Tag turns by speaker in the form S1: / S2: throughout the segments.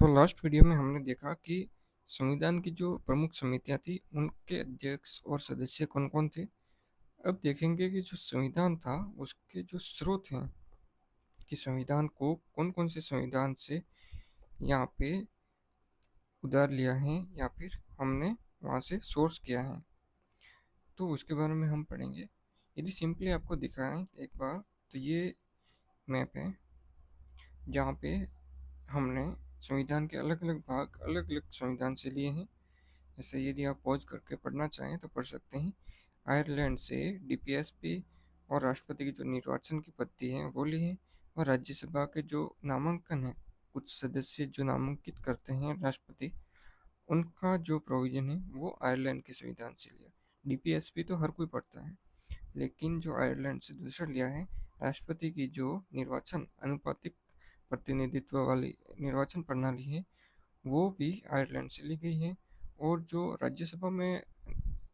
S1: तो last video में हमने देखा कि संविधान की जो प्रमुख समितियां थी उनके अध्यक्ष और सदस्य कौन कौन थे। अब देखेंगे कि जो संविधान था उसके जो स्रोत हैं कि संविधान को कौन कौन से संविधान से यहाँ पे उधार लिया है या फिर हमने वहाँ से सोर्स किया है, तो उसके बारे में हम पढ़ेंगे। यदि सिंपली आपको दिखाएं एक बार, तो ये मैप है जहाँ पे हमने संविधान के अलग अलग भाग अलग अलग संविधान से लिए हैं। जैसे यदि आप पॉज करके पढ़ना चाहें तो पढ़ सकते हैं। आयरलैंड से डीपीएसपी और राष्ट्रपति की जो निर्वाचन की पद्धति है वो ली है, और राज्यसभा के जो नामांकन है, कुछ सदस्य जो नामांकित करते हैं राष्ट्रपति, उनका जो प्रोविजन है वो आयरलैंड के संविधान से लिया। डीपीएसपी तो हर कोई पढ़ता है, लेकिन जो आयरलैंड से दूसरा लिया है, राष्ट्रपति की जो निर्वाचन अनुपातिक प्रतिनिधित्व वाली निर्वाचन प्रणाली है वो भी आयरलैंड से ली गई है। और जो राज्यसभा में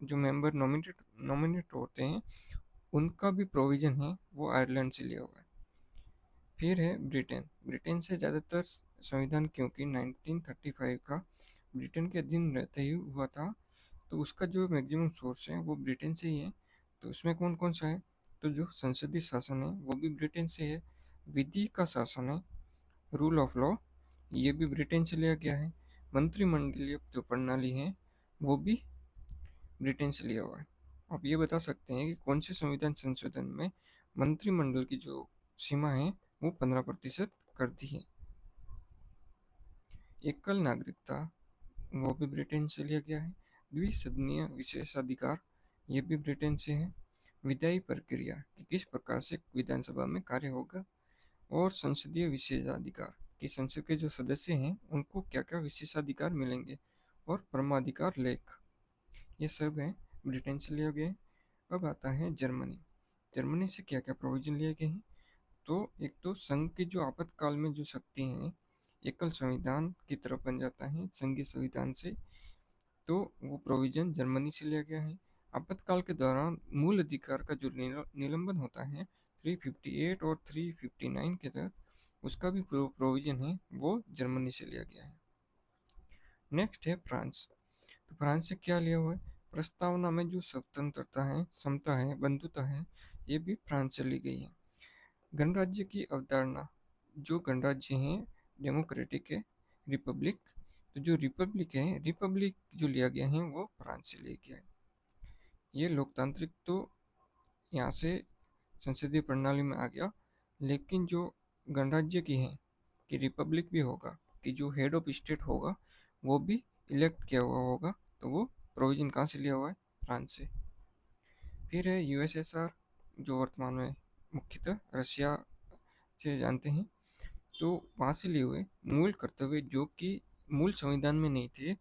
S1: जो मेंबर नॉमिनेट होते हैं उनका भी प्रोविज़न है वो आयरलैंड से लिया हुआ है। फिर है ब्रिटेन। ब्रिटेन से ज़्यादातर संविधान, क्योंकि 1935 का ब्रिटेन के अधीन रहते ही हुआ था, तो उसका जो मैक्सिमम सोर्स है वो ब्रिटेन से ही है। तो उसमें कौन कौन सा है, तो जो संसदीय शासन है वो भी ब्रिटेन से है, विधि का शासन है, रूल ऑफ लॉ, ये भी ब्रिटेन से लिया गया है, मंत्रिमंडलीय जो प्रणाली है वो भी ब्रिटेन से लिया हुआ है। आप ये बता सकते हैं कि कौन से संविधान संशोधन में मंत्रिमंडल की जो सीमा है वो 15% कर दी है। एकल नागरिकता, वो भी ब्रिटेन से लिया गया है। द्विसदनीय विशेषाधिकार, ये भी ब्रिटेन से है। विधायी प्रक्रिया कि किस प्रकार से विधानसभा में कार्य होगा, और संसदीय विशेषाधिकार कि संसद के जो सदस्य हैं उनको क्या क्या विशेषाधिकार मिलेंगे, और परमाधिकार लेख, ये सब है ब्रिटेन से लिया गया है। अब आता है जर्मनी। जर्मनी से क्या क्या प्रोविजन लिए गए हैं, तो एक तो संघ की जो आपातकाल में जो शक्ति है एकल संविधान की तरफ बन जाता है संघीय संविधान से, तो वो प्रोविजन जर्मनी से लिया गया है। आपातकाल के दौरान मूल अधिकार का जो निलंबन होता है 358 और 359 के तहत, उसका भी प्रोविजन है वो जर्मनी से लिया गया है। नेक्स्ट है फ्रांस। तो फ्रांस से क्या लिया हुआ है, प्रस्तावना में जो स्वतंत्रता है, समता है, बंधुता है, ये भी फ्रांस से ली गई है। गणराज्य की अवधारणा, जो गणराज्य हैं डेमोक्रेटिक है, रिपब्लिक, तो जो रिपब्लिक है, रिपब्लिक जो लिया गया है वो फ्रांस से लिया गया है। ये लोकतांत्रिक तो यहाँ से संसदीय प्रणाली में आ गया, लेकिन जो गणराज्य की है कि रिपब्लिक भी होगा, कि जो हेड ऑफ स्टेट होगा वो भी इलेक्ट किया हुआ होगा, तो वो प्रोविजन कहाँ से लिया हुआ है, फ्रांस से। फिर है यूएसएसआर, जो वर्तमान में मुख्यतः रशिया से जानते हैं, तो वहाँ से लिए हुए मूल कर्तव्य जो कि मूल संविधान में नहीं थे,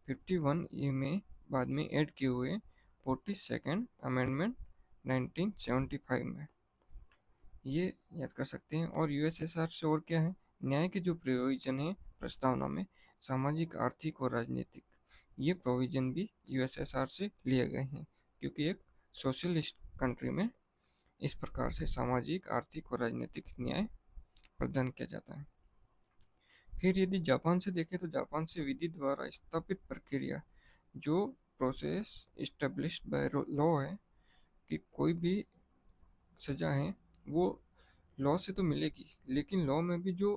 S1: 51 ए में बाद में ऐड किए हुए 42nd अमेंडमेंट 1975 में, ये याद कर सकते हैं। और यूएसएसआर से और क्या है, न्याय के जो प्रोविजन है प्रस्तावना में, सामाजिक, आर्थिक और राजनीतिक, ये प्रोविजन भी यूएसएसआर से लिए गए हैं, क्योंकि एक सोशलिस्ट कंट्री में इस प्रकार से सामाजिक, आर्थिक और राजनीतिक न्याय प्रदान किया जाता है। फिर यदि जापान से देखें, तो जापान से विधि द्वारा स्थापित प्रक्रिया, जो प्रोसेस इस्टेब्लिश्ड बाय लॉ है, कि कोई भी सजा है वो लॉ से तो मिलेगी, लेकिन लॉ में भी जो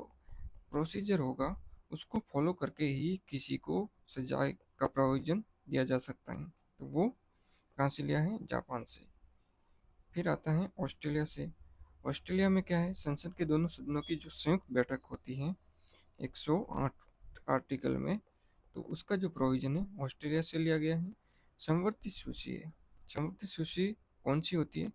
S1: प्रोसीजर होगा उसको फॉलो करके ही किसी को सजा का प्रोविजन दिया जा सकता है। तो वो कहाँ से लिया है, जापान से। फिर आता है ऑस्ट्रेलिया से। ऑस्ट्रेलिया में क्या है, संसद के दोनों सदनों की जो संयुक्त बैठक होती है 108 आर्टिकल में, तो उसका जो प्रोविजन है ऑस्ट्रेलिया से लिया गया है। समवर्ती सूची है। समवर्ती सूची कौन सी होती है,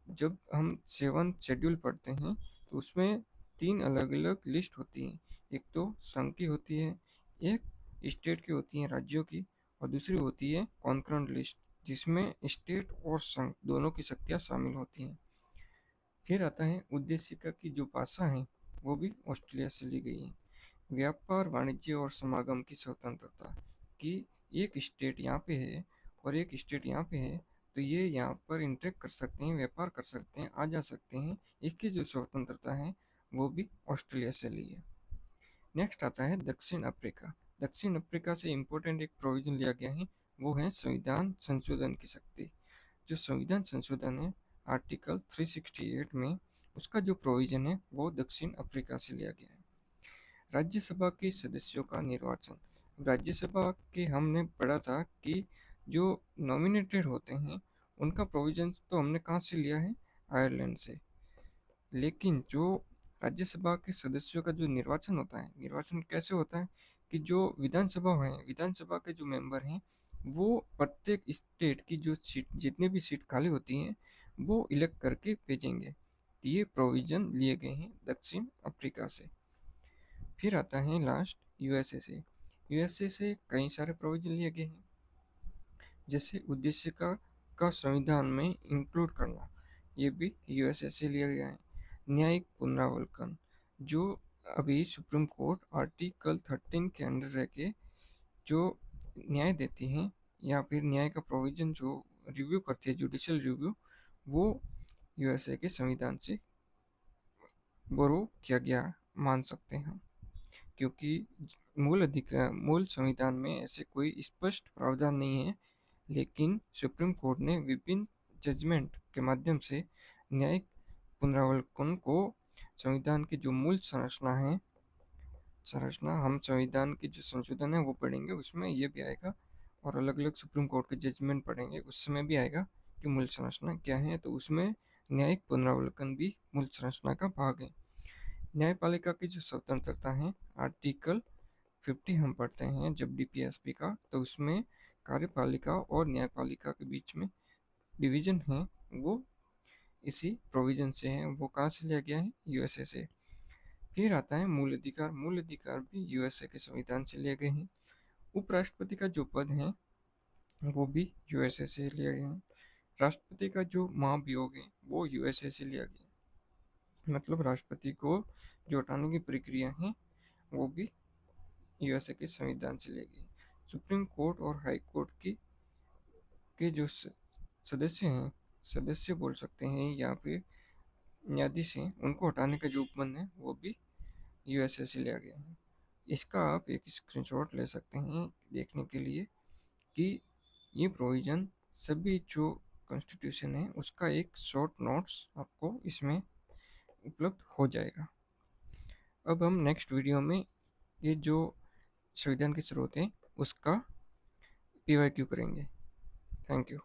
S1: जब हम 7th शेड्यूल पढ़ते हैं तो उसमें 3 अलग अलग लिस्ट होती हैं। एक तो संघ की होती है, एक स्टेट की होती है, राज्यों की, और दूसरी होती है कॉन्करेंट लिस्ट, जिसमें स्टेट और संघ दोनों की शक्तियाँ शामिल होती हैं। फिर आता है उद्देशिका की जो भाषा है वो भी ऑस्ट्रेलिया से ली गई है। व्यापार, वाणिज्य और समागम की स्वतंत्रता, कि एक स्टेट यहाँ पे है और एक स्टेट यहाँ पे है, तो ये यहाँ पर इंटरेक्ट कर सकते हैं, व्यापार कर सकते हैं, आ जा सकते हैं, इसकी जो स्वतंत्रता है वो भी ऑस्ट्रेलिया से ली है। नेक्स्ट आता है दक्षिण अफ्रीका। दक्षिण अफ्रीका से इम्पोर्टेंट एक प्रोविजन लिया गया है, वो है संविधान संशोधन की शक्ति। जो संविधान संशोधन है आर्टिकल 368 में, उसका जो प्रोविजन है वो दक्षिण अफ्रीका से लिया गया है। राज्यसभा के सदस्यों का निर्वाचन। राज्यसभा के हमने पढ़ा था कि जो नॉमिनेटेड होते हैं उनका प्रोविजन तो हमने कहाँ से लिया है, आयरलैंड से। लेकिन जो राज्यसभा के सदस्यों का जो निर्वाचन होता है, निर्वाचन कैसे होता है कि जो विधानसभा है, विधानसभा के जो मेंबर हैं वो प्रत्येक स्टेट की जो सीट, जितनी भी सीट खाली होती हैं वो इलेक्ट करके भेजेंगे। तो ये प्रोविजन लिए गए हैं दक्षिण अफ्रीका से। फिर आता है लास्ट यूएसए से। यूएसए से कई सारे प्रोविजन लिए गए हैं, जैसे उद्देश्य का संविधान में इंक्लूड करना, ये भी यूएसए से लिया गया है। न्यायिक पुनरावलोकन, जो अभी सुप्रीम कोर्ट आर्टिकल 13 के अंडर रह के जो न्याय देती है या फिर न्याय का प्रोविजन जो रिव्यू करती है, जुडिशियल रिव्यू, वो यूएसए के संविधान से बोरो किया गया मान सकते हैं। क्योंकि मूल संविधान में ऐसे कोई स्पष्ट प्रावधान नहीं है, लेकिन सुप्रीम कोर्ट ने विभिन्न जजमेंट के माध्यम से न्यायिक पुनरावलोकन को संविधान की जो मूल संरचना हम संविधान की जो संशोधन है वो पढ़ेंगे, उसमें ये भी आएगा, और अलग अलग सुप्रीम कोर्ट के जजमेंट पढ़ेंगे उस समय भी आएगा कि मूल संरचना क्या है, तो उसमें न्यायिक पुनरावलोकन भी मूल संरचना का भाग है। न्यायपालिका की जो स्वतंत्रता है, आर्टिकल 50 हम पढ़ते हैं जब डीपीएसपी का, तो उसमें कार्यपालिका और न्यायपालिका के बीच में डिवीजन है वो इसी प्रोविजन से है। वो कहाँ से लिया गया है, यूएसए से। फिर आता है मूल अधिकार। मूल अधिकार भी यूएसए के संविधान से लिए गए हैं। उपराष्ट्रपति का जो पद है वो भी यूएसए से लिया गया है। राष्ट्रपति का जो महाभियोग है वो यूएसए से लिया गया है। मतलब राष्ट्रपति को जो हटाने की प्रक्रिया है वो भी यूएसए के संविधान से लिया गया है। सुप्रीम कोर्ट और हाई कोर्ट की के जो सदस्य हैं, सदस्य बोल सकते हैं या फिर न्यायाधीश हैं, उनको हटाने का जो उपबंध है वो भी यूएसए से लिया गया है। इसका आप एक स्क्रीनशॉट ले सकते हैं देखने के लिए कि ये प्रोविज़न सभी जो कॉन्स्टिट्यूशन है उसका एक शॉर्ट नोट्स आपको इसमें उपलब्ध हो जाएगा। अब हम नेक्स्ट वीडियो में ये जो संविधान के स्रोत हैं उसका पीवाईक्यू करेंगे। Thank you.